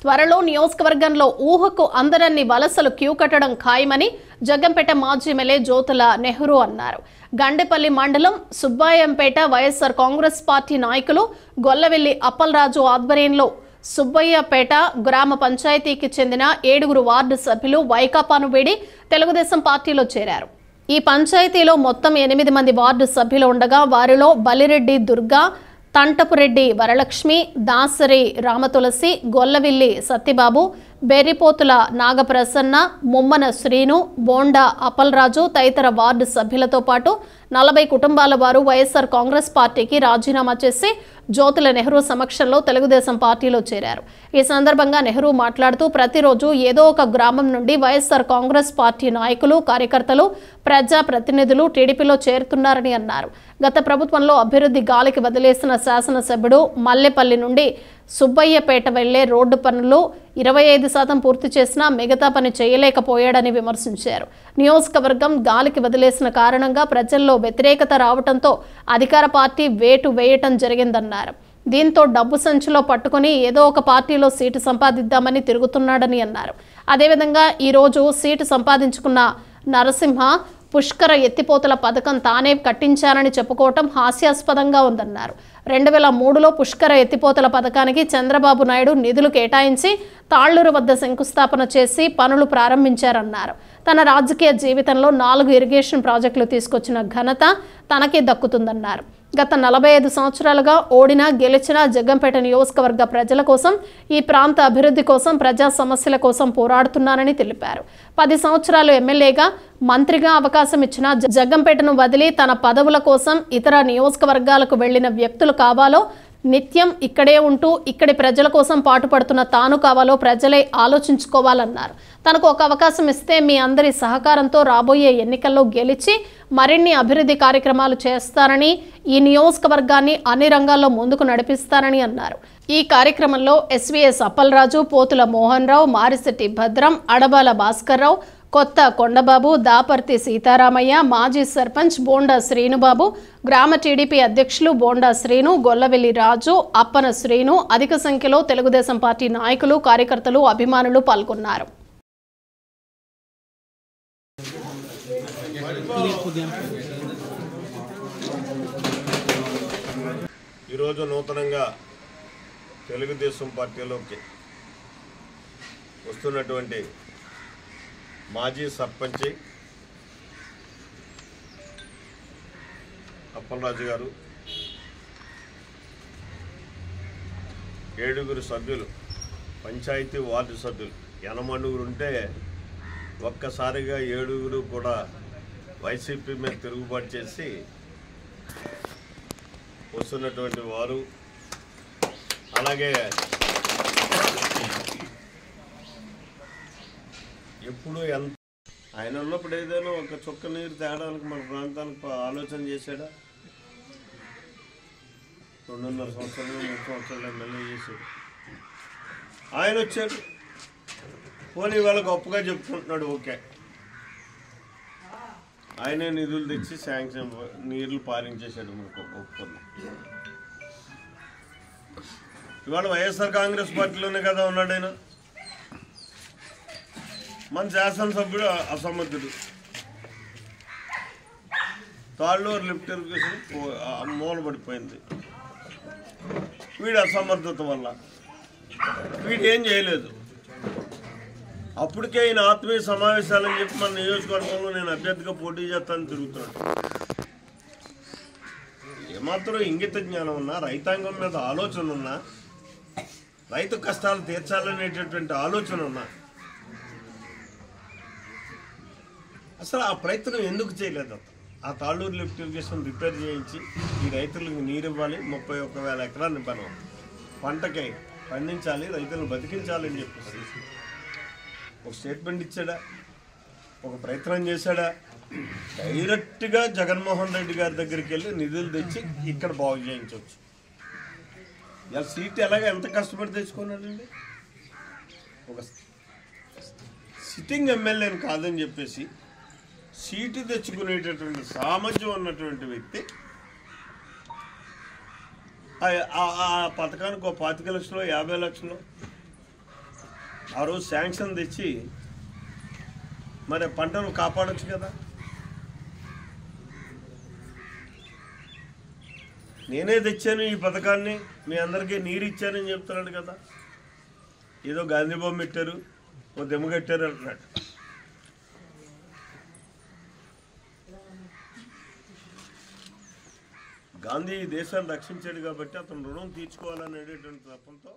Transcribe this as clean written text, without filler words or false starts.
త్వరలో నియోజకవర్గంలో ఊహకు అందరన్ని వలసలు క్యూ కట్టడం ఖాయమని జగ్గంపేట మాజీ ఎమ్మెల్యే జ్యోతుల నెహ్రూ అన్నారు. గండేపల్లి మండలం సుబ్బాయంపేట వైఎస్ఆర్ కాంగ్రెస్ పార్టీ నాయకులు గొల్లవెల్లి అప్పలరాజు ఆధ్వర్యంలో సుబ్బయ్యపేట గ్రామ పంచాయతీకి చెందిన 7 వార్డు సభ్యులు వైకాపాను వీడి తెలుగుదేశం పార్టీలో చేరారు. ఈ పంచాయతీలో మొత్తం 8 మంది వార్డు సభ్యులు ఉండగా వారిలో బలిరెడ్డి దుర్గా, తంటపురెడ్డి వరలక్ష్మి, దాసరి రామతులసి, గొల్లవిల్లి సత్యబాబు, బెర్రిపోతుల నాగప్రసన్న, ముమ్మన శ్రీను, బోండా అప్పలరాజు తదితర వార్డు సభ్యులతో పాటు 40 కుటుంబాల వారు వైఎస్ఆర్ కాంగ్రెస్ పార్టీకి రాజీనామా చేసి జ్యోతుల నెహ్రూ సమక్షంలో తెలుగుదేశం పార్టీలో చేరారు. ఈ సందర్భంగా నెహ్రూ మాట్లాడుతూ ప్రతిరోజు ఏదో ఒక గ్రామం నుండి వైఎస్ఆర్ కాంగ్రెస్ పార్టీ నాయకులు, కార్యకర్తలు, ప్రజా ప్రతినిధులు టీడీపీలో చేరుతున్నారని అన్నారు. గత ప్రభుత్వంలో అభివృద్ధి గాలికి వదిలేసిన శాసనసభ్యుడు మల్లెపల్లి నుండి సుబ్బయ్యపేట వెళ్లే రోడ్డు పనులు 25% పూర్తి చేసినా మిగతా పని చేయలేకపోయాడని విమర్శించారు. నియోజకవర్గం గాలికి వదిలేసిన కారణంగా ప్రజల్లో వ్యతిరేకత రావడంతో అధికార పార్టీ వేటు వేయటం జరిగిందన్నారు. దీంతో డబ్బు సంచిలో పట్టుకుని ఏదో ఒక పార్టీలో సీటు సంపాదిద్దామని తిరుగుతున్నాడని అన్నారు. అదేవిధంగా ఈరోజు సీటు సంపాదించుకున్న నరసింహ పుష్కర ఎత్తిపోతల పథకం తానే కట్టించానని చెప్పుకోవటం హాస్యాస్పదంగా ఉందన్నారు. 2003లో పుష్కర ఎత్తిపోతల పథకానికి చంద్రబాబు నాయుడు నిధులు కేటాయించి తాళ్లూరు వద్ద శంకుస్థాపన చేసి పనులు ప్రారంభించారన్నారు. తన రాజకీయ జీవితంలో 4 ఇరిగేషన్ ప్రాజెక్టులు తీసుకొచ్చిన ఘనత తనకే దక్కుతుందన్నారు. గత 45 సంవత్సరాలుగా ఓడినా గెలిచినా జగ్గంపేట నియోజకవర్గ ప్రజల కోసం, ఈ ప్రాంత అభివృద్ధి కోసం, ప్రజా సమస్యల కోసం పోరాడుతున్నానని తెలిపారు. 10 సంవత్సరాలు ఎమ్మెల్యేగా, మంత్రిగా అవకాశం ఇచ్చిన జగ్గంపేటను వదిలి తన పదవుల కోసం ఇతర నియోజకవర్గాలకు వెళ్లిన వ్యక్తులు కావాలో, నిత్యం ఇక్కడే ఉంటూ ఇక్కడి ప్రజల కోసం పాటుపడుతున్న తాను కావాలో ప్రజలే ఆలోచించుకోవాలన్నారు. తనకు ఒక అవకాశం ఇస్తే మీ అందరి సహకారంతో రాబోయే ఎన్నికల్లో గెలిచి మరిన్ని అభివృద్ధి కార్యక్రమాలు చేస్తారని, ఈ నియోజకవర్గాన్ని అన్ని రంగాల్లో ముందుకు నడిపిస్తారని అన్నారు. ఈ కార్యక్రమంలో ఎస్వీఎస్ అప్పలరాజు, పోతుల మోహన్ రావు, మారిశెట్టి భద్రం, అడబాల భాస్కర్రావు, కొత్త కొండబాబు, దాపర్తి సీతారామయ్య, మాజీ సర్పంచ్ బోండా శ్రీనుబాబు, గ్రామ టీడీపీ అధ్యక్షులు బోండా శ్రీను, గొల్లవెల్లి రాజు, అప్పన శ్రీను, అధిక సంఖ్యలో తెలుగుదేశం పార్టీ నాయకులు, కార్యకర్తలు, అభిమానులు పాల్గొన్నారు. ఈరోజు నూతనంగా తెలుగుదేశం పార్టీలోకి వస్తున్నటువంటి మాజీ సర్పంచి అప్పలరాజు గారు, 7 సభ్యులు, పంచాయతీ వార్డు సభ్యులు 80 ఉంటే ఒక్కసారిగా 7 కూడా వైసీపీ మీద తిరుగుబాటు చేసి వస్తున్నటువంటి వారు. అలాగే ఎప్పుడు ఆయన ఉన్నప్పుడు ఏదైనా ఒక చుక్క నీరు తేడానికి మన ప్రాంతానికి ఆలోచన చేశాడా? 2.5 సంవత్సరాలు 3 సంవత్సరాలు ఎమ్మెల్యే చేశాడు. ఆయన వచ్చాడు, పోనీ వాళ్ళ గొప్పగా చెప్పుకుంటున్నాడు. ఓకే, ఆయనే నిధులు తెచ్చి శాంక్షన్ నీళ్లు పారించేశాడు. మనకు ఒప్పుకుంది. ఇవాళ వైఎస్ఆర్ కాంగ్రెస్ పార్టీలోనే కదా ఉన్నాడు ఆయన. మన శాసనసభ్యుడు అసమర్థుడు, తాళ్ళూరు లిఫ్ట్ ఇరిగేషన్ మూలబడిపోయింది. వీడు అసమర్థత వల్ల వీడు ఏం చేయలేదు. అప్పటికే ఈయన ఆత్మీయ సమావేశాలని చెప్పి మన నియోజకవర్గంలో నేను అభ్యర్థిగా పోటీ చేస్తానని తిరుగుతున్నాడు. ఏమాత్రం ఇంగిత జ్ఞానం ఉన్నా, రైతాంగం మీద ఆలోచన ఉన్నా, రైతు కష్టాలు తీర్చాలనేటటువంటి ఆలోచన ఉన్నా అసలు ఆ ప్రయత్నం ఎందుకు చేయలేదు? ఆ తాళ్ళూరు లిఫ్ట్ ఇరిగేషన్ రిపేర్ చేయించి ఈ రైతులకు నీరు ఇవ్వాలి, 31,000 ఎకరాన్ని మనం పంటకి పండించాలి, రైతులను బతికించాలని చెప్పేసి ఒక స్టేట్మెంట్ ఇచ్చాడా? ఒక ప్రయత్నం చేశాడా? డైరెక్ట్గా జగన్మోహన్ రెడ్డి గారి దగ్గరికి వెళ్ళి నిధులు తెచ్చి ఇక్కడ బాగు చేయించవచ్చు. ఇలా సీట్ ఎలాగ ఎంత కష్టపడి తెచ్చుకున్నాడండి? ఒక సిట్టింగ్ ఎమ్మెల్యేని కాదని చెప్పేసి సీటు తెచ్చుకునేటటువంటి సామర్థ్యం ఉన్నటువంటి వ్యక్తి ఆ పథకానికి 25 లక్షలు 50 లక్షలు ఆ రోజు శాంక్షన్ తెచ్చి మరి పంటను కాపాడొచ్చు కదా. నేనే తెచ్చాను ఈ పథకాన్ని, మీ అందరికీ నీరు ఇచ్చానని చెప్తున్నాడు కదా. ఏదో గాంధీ బొమ్మ పెట్టారు, ఓ దెమ్మ కట్టారు అంటున్నాడు. గాంధీ ఈ దేశాన్ని రక్షించాడు కాబట్టి అతను రుణం తీర్చుకోవాలనేటటువంటి తపంతో